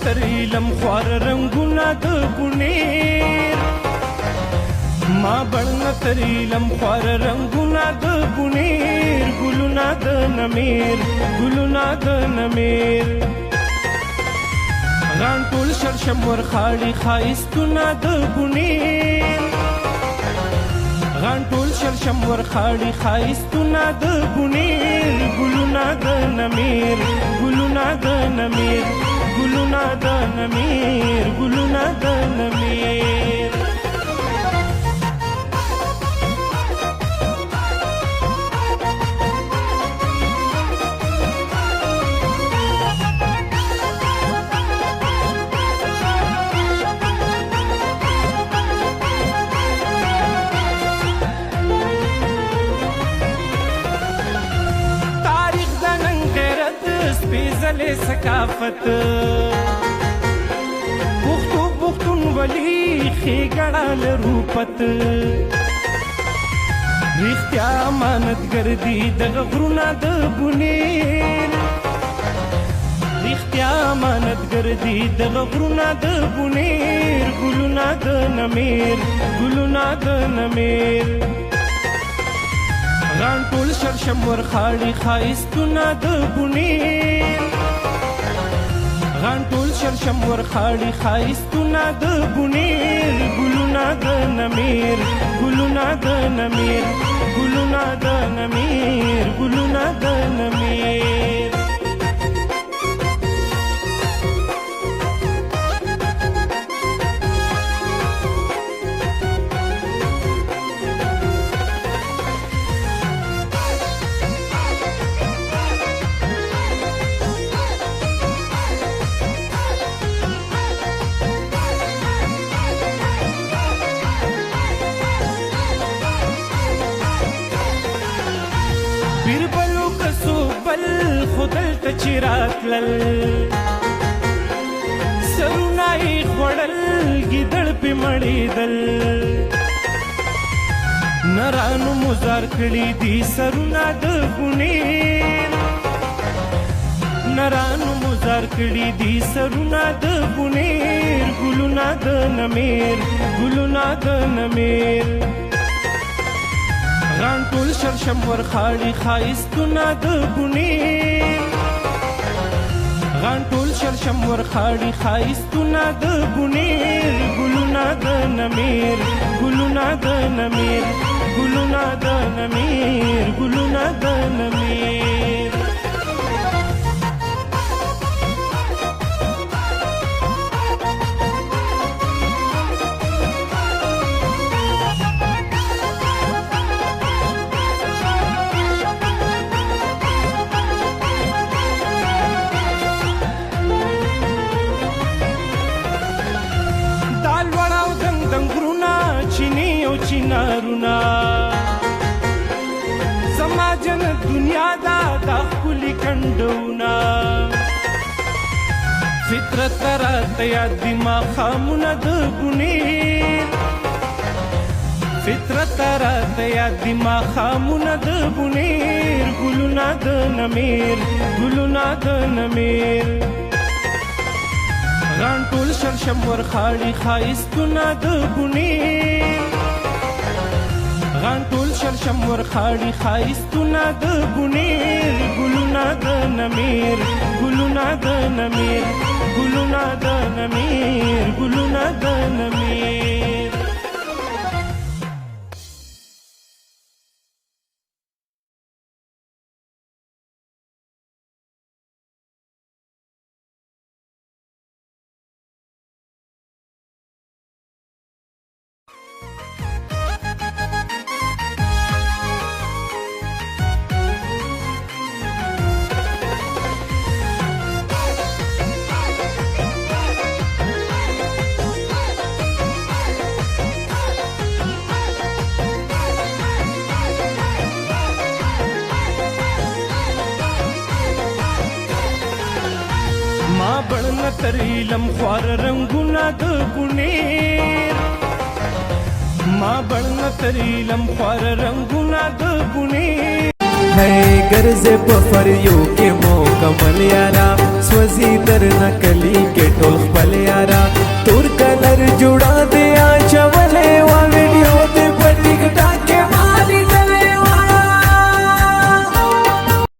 تریلم خوار رنگونه د بونیر ما بڼ تریلم خوار رنگونه د بونیر ګلونه د نمیر ګلونه د نمیر غان ټول شرشم ورخاړي ښایستونه د بونیر غان ټول شرشم ورخاړي ښایستونه د بونیر ګلونه د نمیر ګلونه د نمیر ګلونه د نمیر ګلونه د نمیر سپیزلې ثقافت پښتو پښتونولي ښېګڼه لروپت رښتیا امانتګر دي دغه غرونه د بونیر رښتیا امانتګر دي دغه غرونه د بونیر ګلونه د نمیر ګلونه د نمیر غان ټول شرشم ورخاړي ښایستونه د بونیر غان ټول شرشم ورخاړي ښایستونه د بونیر ګلونه د نمیر ګلونه د نمیر ګلونه د نمیر ګلونه د نمیر بیربلو کسو بل خودل ته چې راتلل سرونه یې خوړل ګیدړ پې مړېدل نرانو مزار کړي دي سرونه د بونیر نرانو مزار کړي دي سرونه د بونیر ګلونه د نمیر ګلونه د نمیر غان ټول شرشم ورخاړي ښایستونه د بونیر غان ټول شرشم ورخاړي ښایستونه د بونیر ګلونه د نمیر ګلونه د نمیر ګلونه د نمیر ګلونه د نمیر چینارونا زما جنت دنیا دا ښکلي کنډونه فطرت راته یاد دي ماښامونه د بونیر فطرت راته یاد دي ماښامونه د بونیر ګلونه د نمیر ګلونه د نمیر غان ټول شرشم ورخاړي ښایستونه د بونیر غان ټول شرشم ورخاړي ښایستونه د بونیر ګلونه د نمیر ګلونه د نمیر ګلونه د نمیر ګلونه د نمیر ما بڼ تریلم خوار رنگونه د بونیر ما بڼ تریلم خوار رنگونه د بونیر ہے گرز پفریو کے مکمل یارا سوځي در نکلی کې ټول خپل یارا